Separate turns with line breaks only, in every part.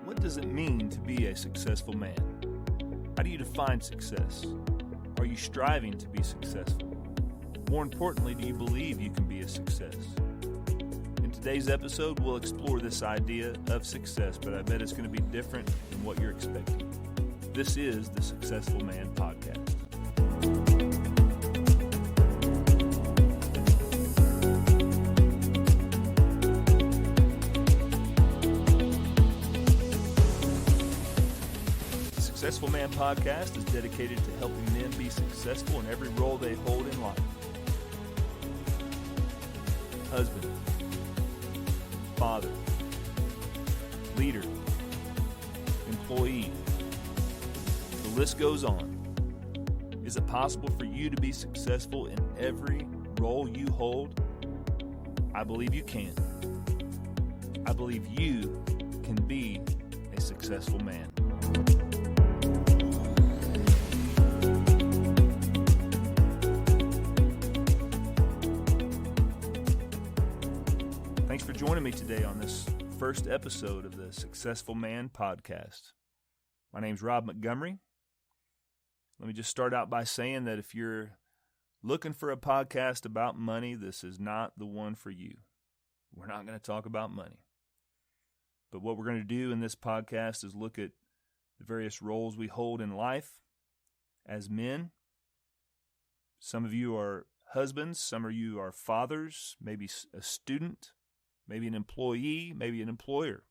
What does it mean to be a successful man? How do you define success? Are you striving to be successful? More importantly, do you believe you can be a success? In today's episode, we'll explore this idea of success, but I bet it's going to be different than what you're expecting. This is the Successful Man Podcast. The Successful Man Podcast is dedicated to helping men be successful in every role they hold in life. Husband, father, leader, employee. The list goes on. Is it possible for you to be successful in every role you hold? I believe you can. I believe you can be a successful man. Thanks for joining me today on this first episode of the Successful Man Podcast. My name's Rob Montgomery. Let me just start out by saying that if you're looking for a podcast about money, this is not the one for you. We're not going to talk about money. But what we're going to do in this podcast is look at the various roles we hold in life as men. Some of you are husbands, some of you are fathers, maybe a student, maybe an employee, maybe an employer.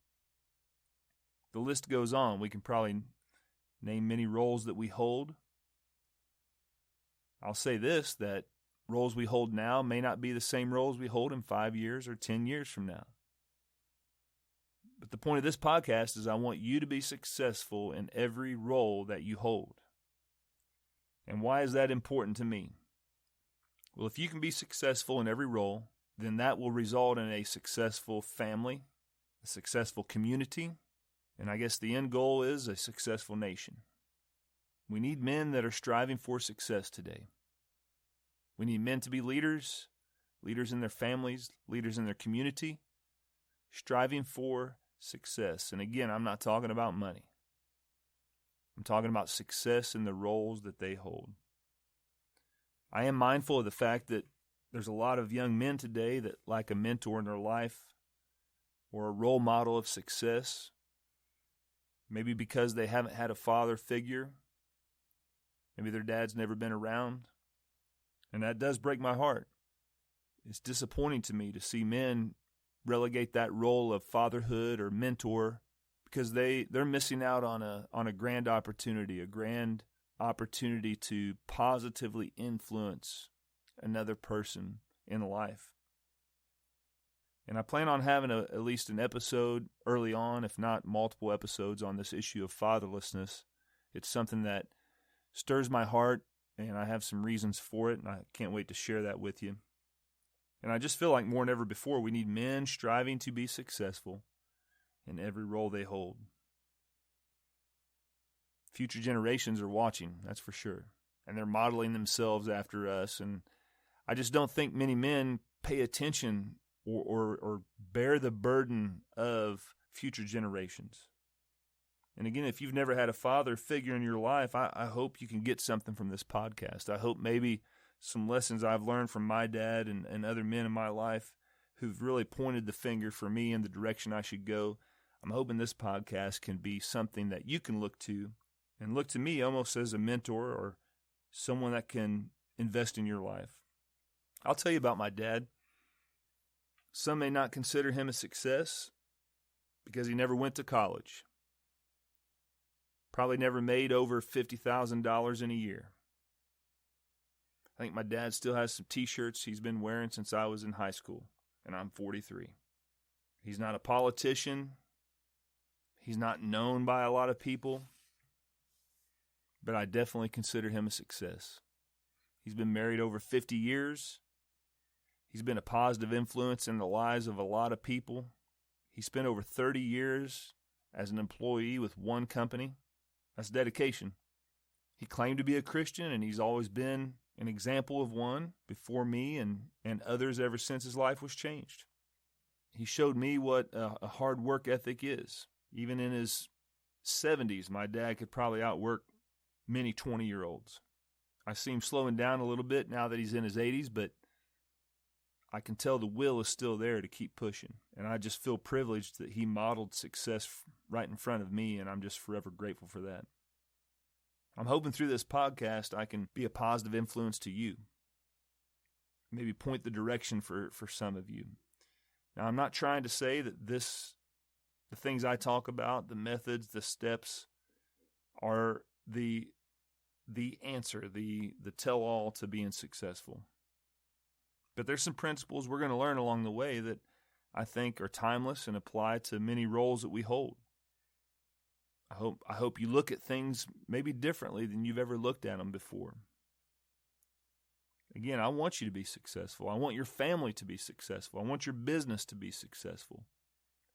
The list goes on. We can probably name many roles that we hold. I'll say this, that roles we hold now may not be the same roles we hold in 5 years or 10 years from now. But the point of this podcast is I want you to be successful in every role that you hold. And why is that important to me? Well, if you can be successful in every role, then that will result in a successful family, a successful community, and I guess the end goal is a successful nation. We need men that are striving for success today. We need men to be leaders, leaders in their families, leaders in their community, striving for success. And again, I'm not talking about money. I'm talking about success in the roles that they hold. I am mindful of the fact that there's a lot of young men today that lack a mentor in their life or a role model of success, maybe because they haven't had a father figure. Maybe their dad's never been around. And that does break my heart. It's disappointing to me to see men relegate that role of fatherhood or mentor because they're missing out on a grand opportunity to positively influence another person in life. And I plan on having at least an episode early on, if not multiple episodes, on this issue of fatherlessness. It's something that stirs my heart, and I have some reasons for it, and I can't wait to share that with you. And I just feel like more than ever before, we need men striving to be successful in every role they hold. Future generations are watching, that's for sure. And they're modeling themselves after us. And I just don't think many men pay attention or bear the burden of future generations. And again, if you've never had a father figure in your life, I hope you can get something from this podcast. I hope maybe some lessons I've learned from my dad and other men in my life who've really pointed the finger for me in the direction I should go. I'm hoping this podcast can be something that you can look to and look to me almost as a mentor or someone that can invest in your life. I'll tell you about my dad. Some may not consider him a success because he never went to college. Probably never made over $50,000 in a year. I think my dad still has some t-shirts he's been wearing since I was in high school, and I'm 43. He's not a politician. He's not known by a lot of people, but I definitely consider him a success. He's been married over 50 years. He's been a positive influence in the lives of a lot of people. He spent over 30 years as an employee with one company. That's dedication. He claimed to be a Christian, and he's always been an example of one before me and others ever since his life was changed. He showed me what a hard work ethic is. Even in his 70s, my dad could probably outwork many 20-year-olds. I see him slowing down a little bit now that he's in his 80s, but I can tell the will is still there to keep pushing. And I just feel privileged that he modeled success right in front of me, and I'm just forever grateful for that. I'm hoping through this podcast I can be a positive influence to you. Maybe point the direction for some of you. Now, I'm not trying to say that the things I talk about, the methods, the steps, are the answer, the tell-all to being successful. But there's some principles we're going to learn along the way that I think are timeless and apply to many roles that we hold. I hope you look at things maybe differently than you've ever looked at them before. Again, I want you to be successful. I want your family to be successful. I want your business to be successful.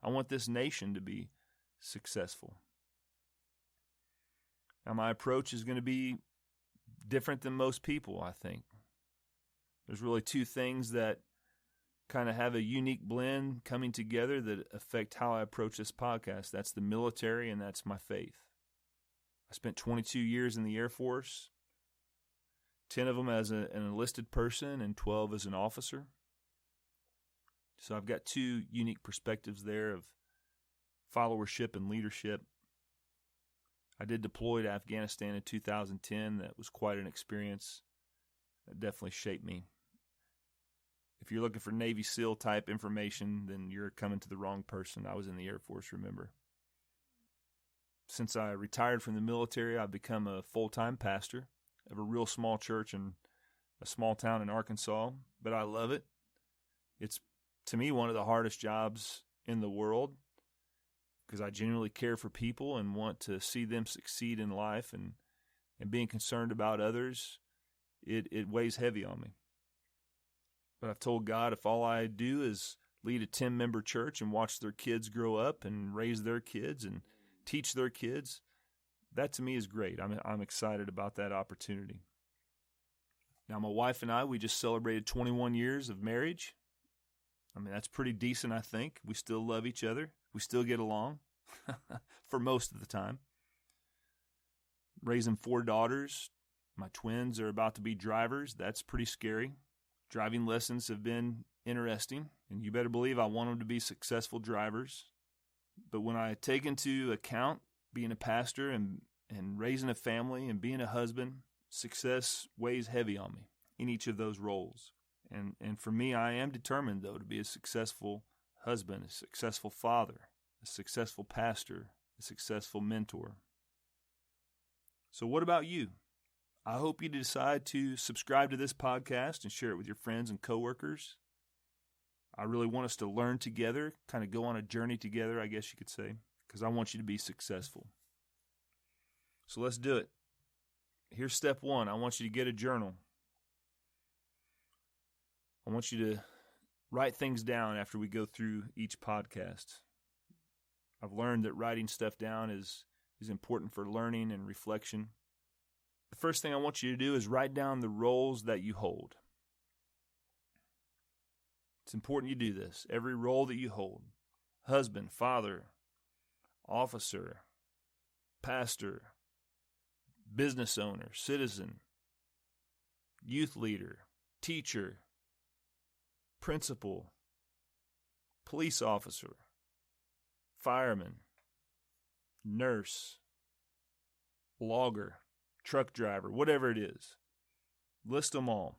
I want this nation to be successful. Now, my approach is going to be different than most people, I think. There's really two things that kind of have a unique blend coming together that affect how I approach this podcast. That's the military and that's my faith. I spent 22 years in the Air Force, 10 of them as an enlisted person and 12 as an officer. So I've got two unique perspectives there of followership and leadership. I did deploy to Afghanistan in 2010. That was quite an experience. That definitely shaped me. If you're looking for Navy SEAL type information, then you're coming to the wrong person. I was in the Air Force, remember. Since I retired from the military, I've become a full-time pastor of a real small church in a small town in Arkansas, but I love it. It's, to me, one of the hardest jobs in the world because I genuinely care for people and want to see them succeed in life, and being concerned about others, it weighs heavy on me. But I've told God if all I do is lead a 10-member church and watch their kids grow up and raise their kids and teach their kids, that to me is great. I'm excited about that opportunity. Now, my wife and I, we just celebrated 21 years of marriage. I mean, that's pretty decent, I think. We still love each other. We still get along for most of the time. Raising 4 daughters. My twins are about to be drivers. That's pretty scary. Driving lessons have been interesting, and you better believe I want them to be successful drivers. But when I take into account being a pastor and raising a family and being a husband, success weighs heavy on me in each of those roles. And for me, I am determined, though, to be a successful husband, a successful father, a successful pastor, a successful mentor. So what about you? I hope you decide to subscribe to this podcast and share it with your friends and coworkers. I really want us to learn together, kind of go on a journey together, I guess you could say, because I want you to be successful. So let's do it. Here's step 1. I want you to get a journal. I want you to write things down after we go through each podcast. I've learned that writing stuff down is important for learning and reflection. The first thing I want you to do is write down the roles that you hold. It's important you do this. Every role that you hold. Husband, father, officer, pastor, business owner, citizen, youth leader, teacher, principal, police officer, fireman, nurse, logger, truck driver, whatever it is. List them all.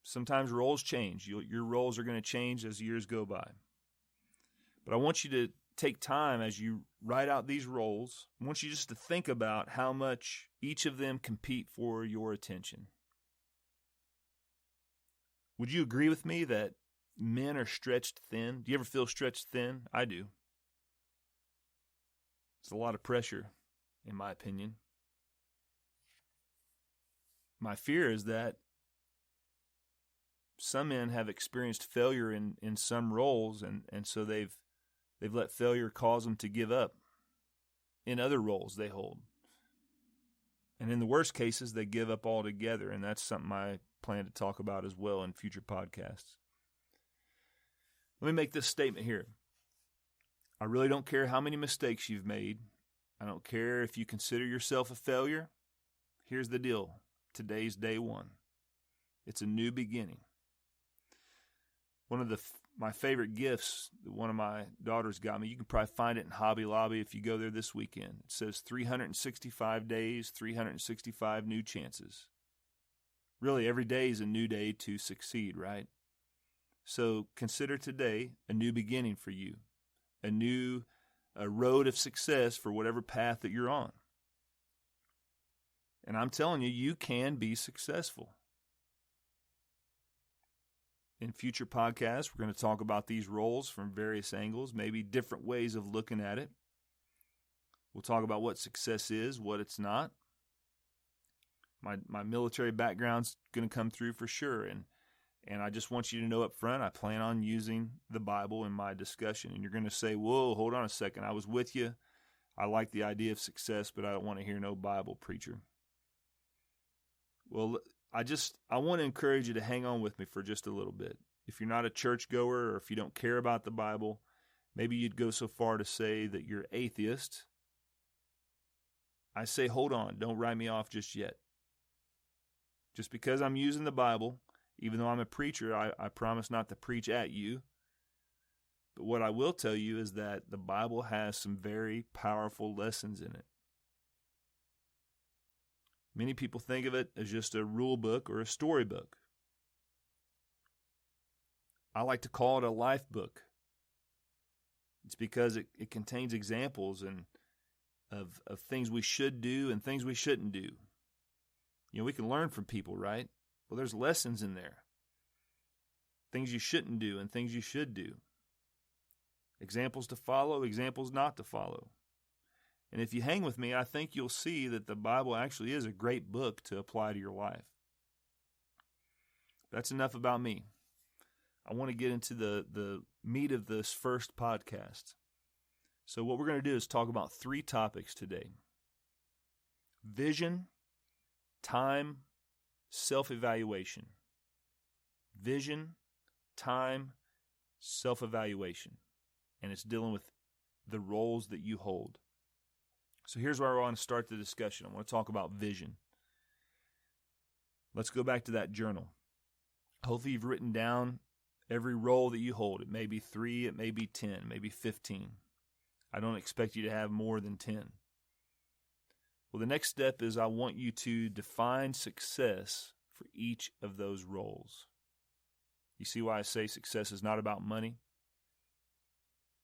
Sometimes roles change. Your roles are going to change as years go by. But I want you to take time as you write out these roles. I want you just to think about how much each of them compete for your attention. Would you agree with me that men are stretched thin? Do you ever feel stretched thin? I do. It's a lot of pressure, in my opinion. My fear is that some men have experienced failure in some roles, and so they've let failure cause them to give up in other roles they hold. And in the worst cases, they give up altogether, and that's something I plan to talk about as well in future podcasts. Let me make this statement here. I really don't care how many mistakes you've made. I don't care if you consider yourself a failure. Here's the deal. Today's day one. It's a new beginning. One of my favorite gifts that one of my daughters got me, you can probably find it in Hobby Lobby if you go there this weekend. It says 365 days, 365 new chances. Really, every day is a new day to succeed, right? So consider today a new beginning for you, a road of success for whatever path that you're on. And I'm telling you, you can be successful. In future podcasts, we're going to talk about these roles from various angles, maybe different ways of looking at it. We'll talk about what success is, what it's not. My military background's going to come through for sure, and I just want you to know up front, I plan on using the Bible in my discussion. And you're going to say, whoa, hold on a second. I was with you. I like the idea of success, but I don't want to hear no Bible, preacher. Well, I want to encourage you to hang on with me for just a little bit. If you're not a churchgoer or if you don't care about the Bible, maybe you'd go so far to say that you're atheist. I say, hold on, don't write me off just yet. Just because I'm using the Bible, even though I'm a preacher, I promise not to preach at you. But what I will tell you is that the Bible has some very powerful lessons in it. Many people think of it as just a rule book or a storybook. I like to call it a life book. It's because it contains examples of things we should do and things we shouldn't do. You know, we can learn from people, right? Well, there's lessons in there. Things you shouldn't do and things you should do. Examples to follow, examples not to follow. And if you hang with me, I think you'll see that the Bible actually is a great book to apply to your life. That's enough about me. I want to get into the meat of this first podcast. So what we're going to do is talk about 3 topics today. Vision, time, self-evaluation. Vision, time, self-evaluation. And it's dealing with the roles that you hold. So here's where I want to start the discussion. I want to talk about vision. Let's go back to that journal. Hopefully you've written down every role that you hold. It may be 3, it may be 10, maybe 15. I don't expect you to have more than 10. Well, the next step is I want you to define success for each of those roles. You see why I say success is not about money?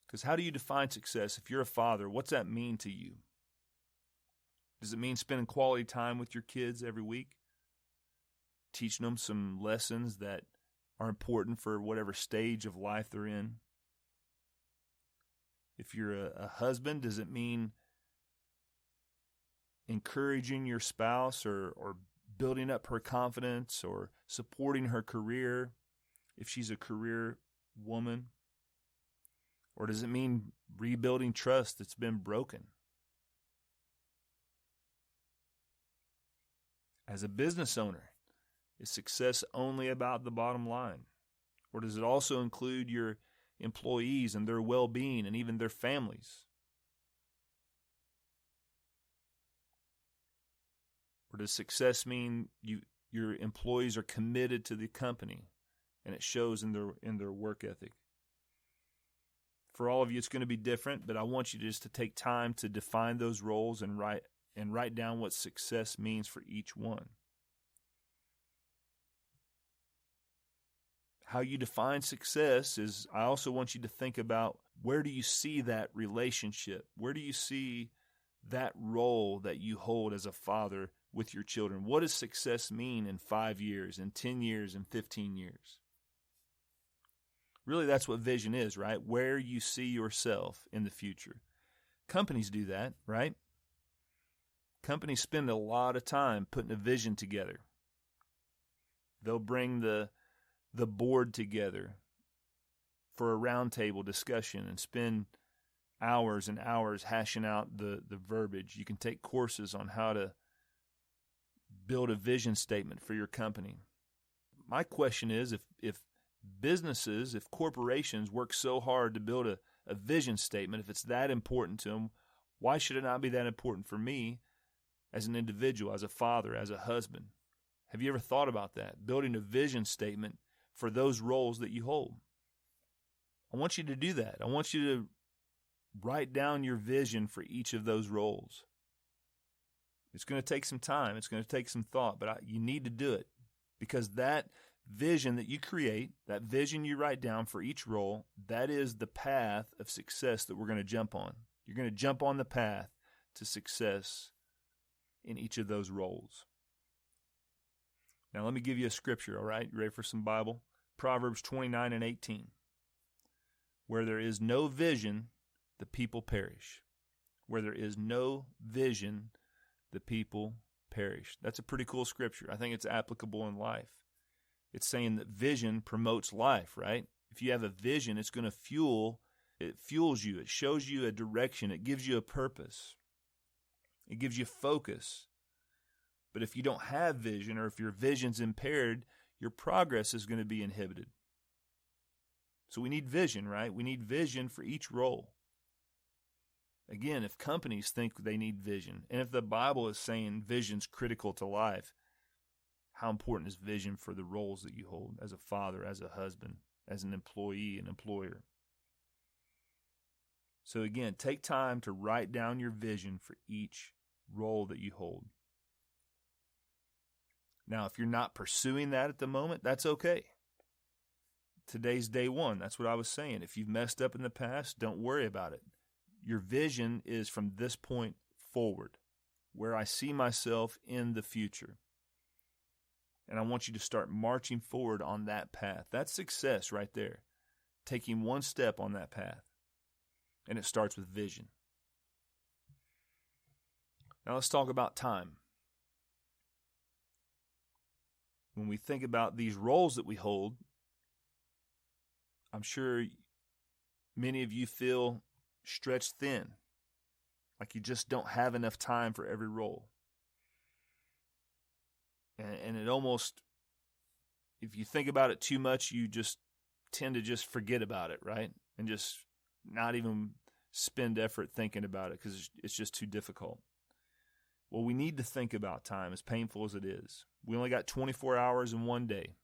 Because how do you define success? If you're a father, what's that mean to you? Does it mean spending quality time with your kids every week? Teaching them some lessons that are important for whatever stage of life they're in? If you're a husband, does it mean encouraging your spouse or building up her confidence or supporting her career if she's a career woman? Or does it mean rebuilding trust that's been broken? As a business owner, is success only about the bottom line? Or does it also include your employees and their well-being and even their families? Or does success mean your employees are committed to the company and it shows in their work ethic? For all of you, it's going to be different, but I want you just to take time to define those roles and write down what success means for each one. How you define success is, I also want you to think about, where do you see that relationship? Where do you see that role that you hold as a father with your children? What does success mean in 5 years, in 10 years, in 15 years? Really, that's what vision is, right? Where you see yourself in the future. Companies do that, right? Companies spend a lot of time putting a vision together. They'll bring the board together for a roundtable discussion and spend hours and hours hashing out the verbiage. You can take courses on how to build a vision statement for your company. My question is, if businesses, if corporations work so hard to build a vision statement, if it's that important to him, why should it not be that important for me as an individual, as a father, as a husband? Have you ever thought about that? Building a vision statement for those roles that you hold. I want you to do that. I want you to write down your vision for each of those roles. It's going to take some time. It's going to take some thought, but you need to do it, because that vision that you create, that vision you write down for each role, that is the path of success that we're going to jump on. You're going to jump on the path to success in each of those roles. Now, let me give you a scripture, all right? You ready for some Bible? Proverbs 29:18. Where there is no vision, the people perish. Where there is no vision, the people perish. That's a pretty cool scripture. I think it's applicable in life. It's saying that vision promotes life, right? If you have a vision, it's going to fuels you. It shows you a direction. It gives you a purpose. It gives you focus. But if you don't have vision, or if your vision's impaired, your progress is going to be inhibited. So we need vision, right? We need vision for each role. Again, if companies think they need vision, and if the Bible is saying vision's critical to life, how important is vision for the roles that you hold as a father, as a husband, as an employee, an employer? So again, take time to write down your vision for each role that you hold. Now, if you're not pursuing that at the moment, that's okay. Today's day one. That's what I was saying. If you've messed up in the past, don't worry about it. Your vision is from this point forward, where I see myself in the future. And I want you to start marching forward on that path. That's success right there. Taking one step on that path. And it starts with vision. Now let's talk about time. When we think about these roles that we hold, I'm sure many of you feel stretched thin, like you just don't have enough time for every role. And it almost, if you think about it too much, you just tend to just forget about it, right? And just not even spend effort thinking about it because it's just too difficult. Well, we need to think about time, as painful as it is. We only got 24 hours in one day,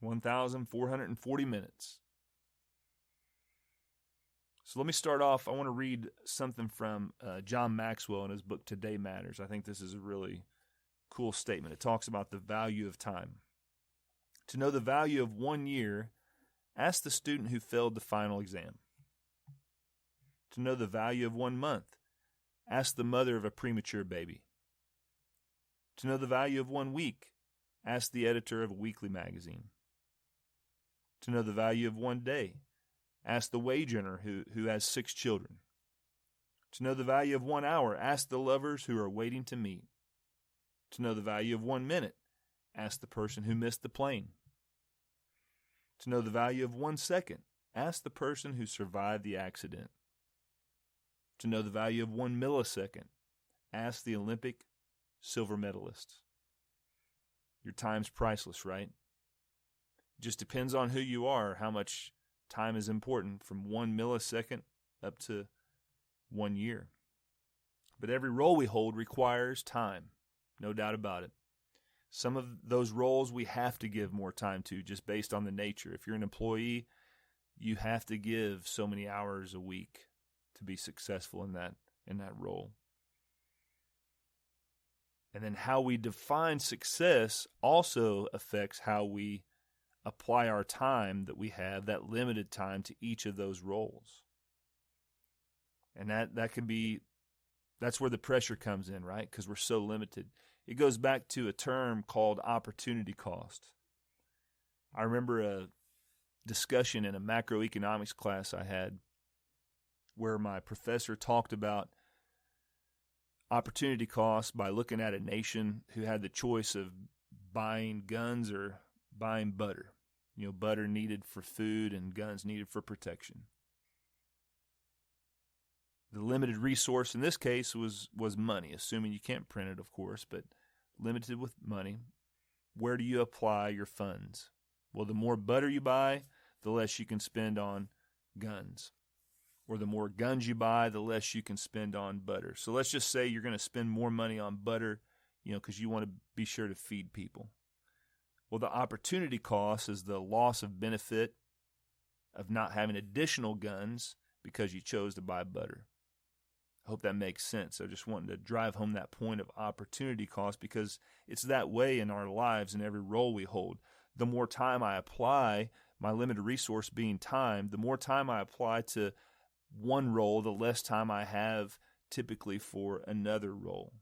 1,440 minutes. So let me start off. I want to read something from John Maxwell in his book, Today Matters. I think this is a really cool statement. It talks about the value of time. To know the value of 1 year, ask the student who failed the final exam. To know the value of 1 month, ask the mother of a premature baby. To know the value of 1 week, ask the editor of a weekly magazine. To know the value of 1 day, ask the wage earner who has 6 children. To know the value of 1 hour, ask the lovers who are waiting to meet. To know the value of 1 minute, ask the person who missed the plane. To know the value of 1 second, ask the person who survived the accident. To know the value of 1 millisecond, ask the Olympic silver medalists. Your time's priceless, right? It just depends on who you are, how much time is important, from 1 millisecond up to 1 year. But every role we hold requires time, no doubt about it. Some of those roles we have to give more time to just based on the nature. If you're an employee, you have to give so many hours a week to be successful in that role. And then how we define success also affects how we apply our time that we have, that limited time, to each of those roles. And that can be, that's where the pressure comes in, right? Because we're so limited. It goes back to a term called opportunity cost. I remember a discussion in a macroeconomics class I had where my professor talked about opportunity cost by looking at a nation who had the choice of buying guns or buying butter. You know, butter needed for food and guns needed for protection. The limited resource in this case was money, assuming you can't print it, of course, but limited with money. Where do you apply your funds? Well, the more butter you buy, the less you can spend on guns. or the more guns you buy, the less you can spend on butter. So let's just say you're going to spend more money on butter, because you want to be sure to feed people. Well, the opportunity cost is the loss of benefit of not having additional guns because you chose to buy butter. I hope that makes sense. I just wanted to drive home that point of opportunity cost, because it's that way in our lives in every role we hold. The more time I apply, my limited resource being time, the more time I apply to one role, the less time I have typically for another role.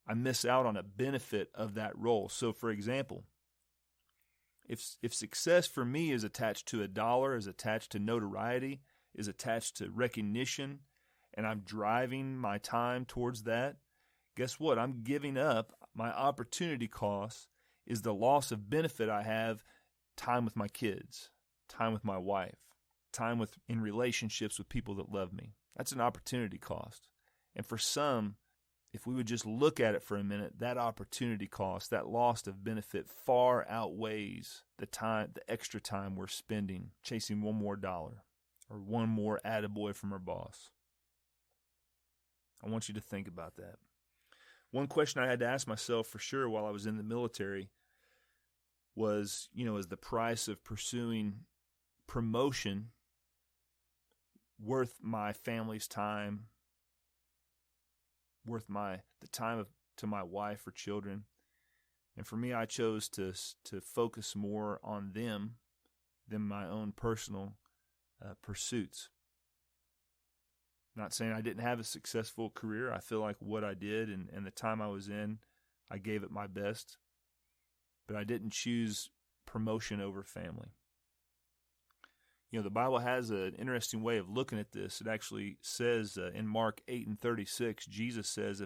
I miss out on a benefit of that role. So, for example, if success for me is attached to a dollar, is attached to notoriety, is attached to recognition, and I'm driving my time towards that, guess what? I'm giving up. My opportunity cost is the loss of benefit I have, time with my kids, time with my wife, time in relationships with people that love me. That's an opportunity cost. And for some, if we would just look at it for a minute, that opportunity cost, that loss of benefit far outweighs the extra time we're spending chasing one more dollar or one more attaboy from our boss. I want you to think about that. One question I had to ask myself for sure while I was in the military was, is the price of pursuing promotion worth my family's time, worth the time to my wife or children? And for me, I chose to focus more on them than my own personal pursuits. Not saying I didn't have a successful career. I feel like what I did and the time I was in, I gave it my best. But I didn't choose promotion over family. The Bible has an interesting way of looking at this. It actually says in Mark 8:36, Jesus says,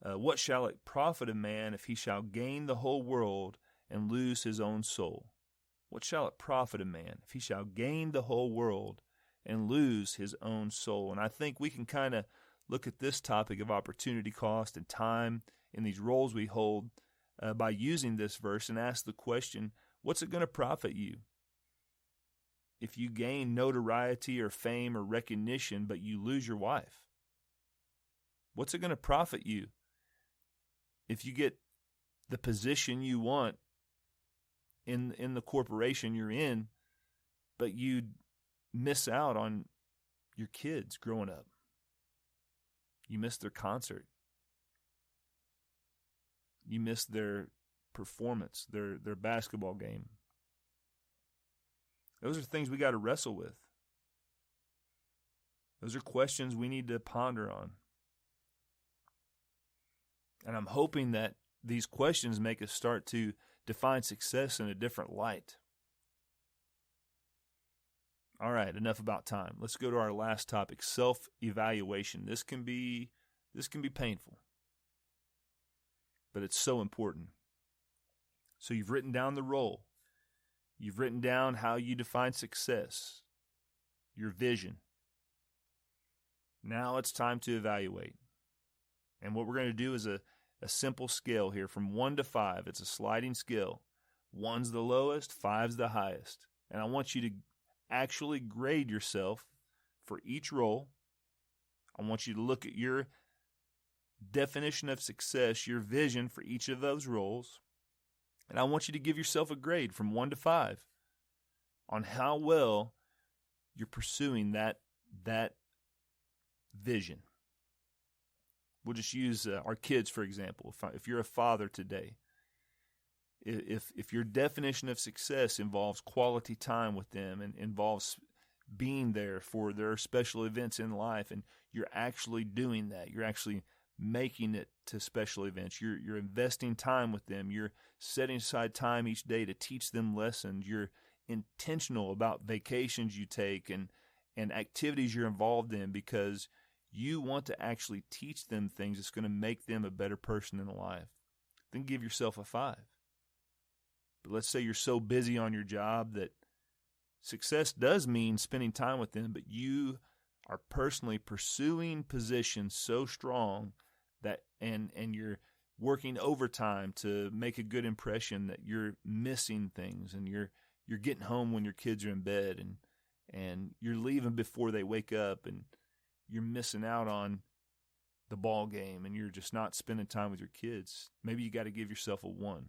what shall it profit a man if he shall gain the whole world and lose his own soul? What shall it profit a man if he shall gain the whole world and lose his own soul? And I think we can kind of look at this topic of opportunity cost and time in these roles we hold by using this verse and ask the question, what's it going to profit you if you gain notoriety or fame or recognition but you lose your wife? What's it going to profit you if you get the position you want in the corporation you're in, but you miss out on your kids growing up? You miss their concert. You miss their performance, their basketball game. Those are things we got to wrestle with. Those are questions we need to ponder on. And I'm hoping that these questions make us start to define success in a different light. All right, enough about time. Let's go to our last topic, self-evaluation. This can be painful, but it's so important. So you've written down the role. You've written down how you define success, your vision. Now it's time to evaluate. And what we're going to do is a simple scale here from 1 to 5. It's a sliding scale. 1's the lowest, 5's the highest. And I want you to actually grade yourself for each role. I want you to look at your definition of success, your vision for each of those roles. And I want you to give yourself a grade from 1 to 5 on how well you're pursuing that vision. We'll just use our kids, for example. If you're a father today, if your definition of success involves quality time with them and involves being there for their special events in life, and you're actually doing that, you're actually making it to special events, you're investing time with them, you're setting aside time each day to teach them lessons, you're intentional about vacations you take and activities you're involved in because you want to actually teach them things that's going to make them a better person in life, then give yourself a 5. But let's say you're so busy on your job that success does mean spending time with them, but you are personally pursuing positions so strong that and you're working overtime to make a good impression that you're missing things and you're getting home when your kids are in bed and you're leaving before they wake up, and you're missing out on the ball game, and you're just not spending time with your kids, maybe you got to give yourself a 1.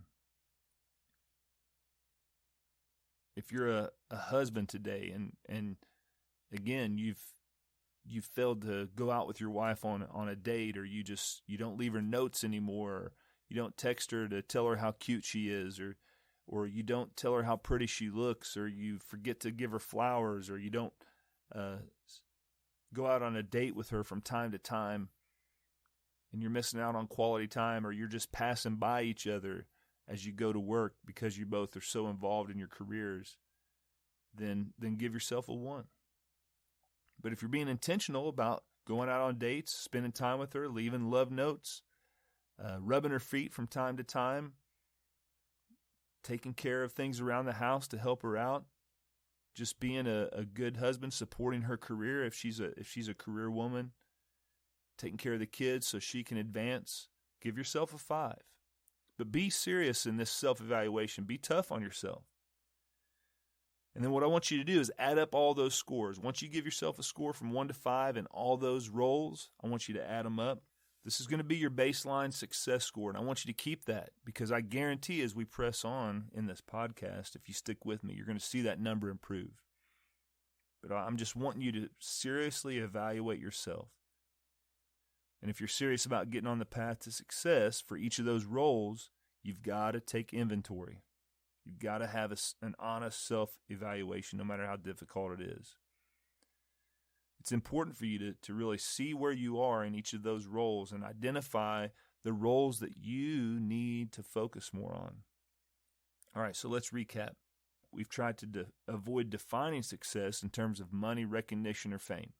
If you're a husband today, and again, you've failed to go out with your wife on a date, or you don't leave her notes anymore, or you don't text her to tell her how cute she is, or you don't tell her how pretty she looks, or you forget to give her flowers, or you don't go out on a date with her from time to time, and you're missing out on quality time, or you're just passing by each other as you go to work because you both are so involved in your careers, then give yourself a 1. But if you're being intentional about going out on dates, spending time with her, leaving love notes, rubbing her feet from time to time, taking care of things around the house to help her out, just being a good husband, supporting her career if she's a career woman, taking care of the kids so she can advance, give yourself a 5. But be serious in this self-evaluation. Be tough on yourself. And then what I want you to do is add up all those scores. Once you give yourself a score from 1 to 5 in all those roles, I want you to add them up. This is going to be your baseline success score, and I want you to keep that, because I guarantee as we press on in this podcast, if you stick with me, you're going to see that number improve. But I'm just wanting you to seriously evaluate yourself. And if you're serious about getting on the path to success for each of those roles, you've got to take inventory. You've got to have an honest self-evaluation, no matter how difficult it is. It's important for you to really see where you are in each of those roles and identify the roles that you need to focus more on. All right, so let's recap. We've tried to avoid defining success in terms of money, recognition, or fame.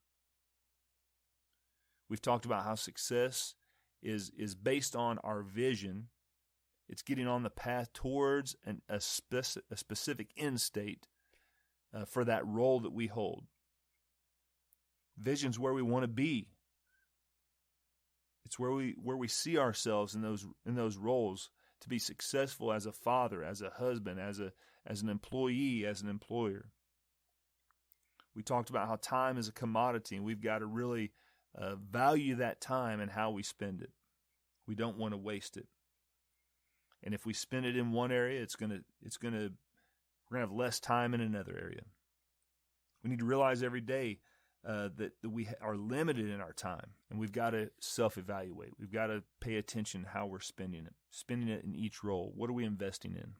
We've talked about how success is based on our vision. It's getting on the path towards a specific end state for that role that we hold. Vision's where we want to be. It's where we see ourselves in those roles to be successful as a father, as a husband, as an employee, as an employer. We talked about how time is a commodity, and we've got to really value that time and how we spend it. We don't want to waste it. And if we spend it in one area, we're gonna have less time in another area. We need to realize every day that we are limited in our time, and we've got to self-evaluate. We've got to pay attention how we're spending it in each role. What are we investing in?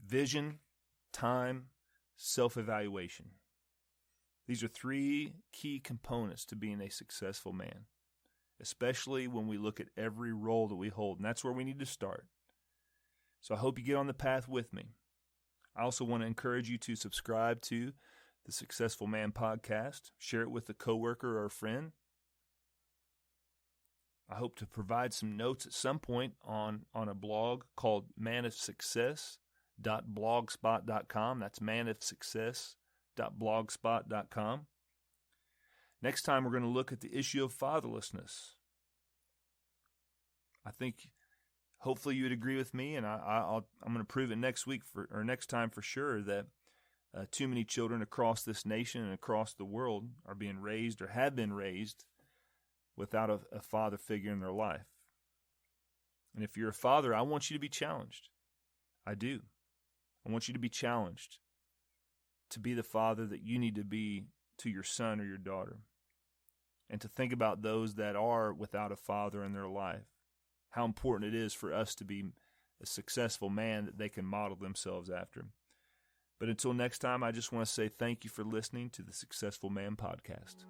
Vision, time, self-evaluation. These are 3 key components to being a successful man, especially when we look at every role that we hold, and that's where we need to start. So I hope you get on the path with me. I also want to encourage you to subscribe to the Successful Man podcast. Share it with a coworker or a friend. I hope to provide some notes at some point on a blog called manofsuccess.blogspot.com. That's manofsuccess.blogspot.com. Next time, we're going to look at the issue of fatherlessness. I think hopefully you would agree with me, and I'm going to prove it next time for sure, that too many children across this nation and across the world are being raised or have been raised without a father figure in their life. And if you're a father, I want you to be challenged. I do. I want you to be challenged to be the father that you need to be to your son or your daughter, and to think about those that are without a father in their life, how important it is for us to be a successful man that they can model themselves after. But until next time, I just want to say thank you for listening to the Successful Man Podcast.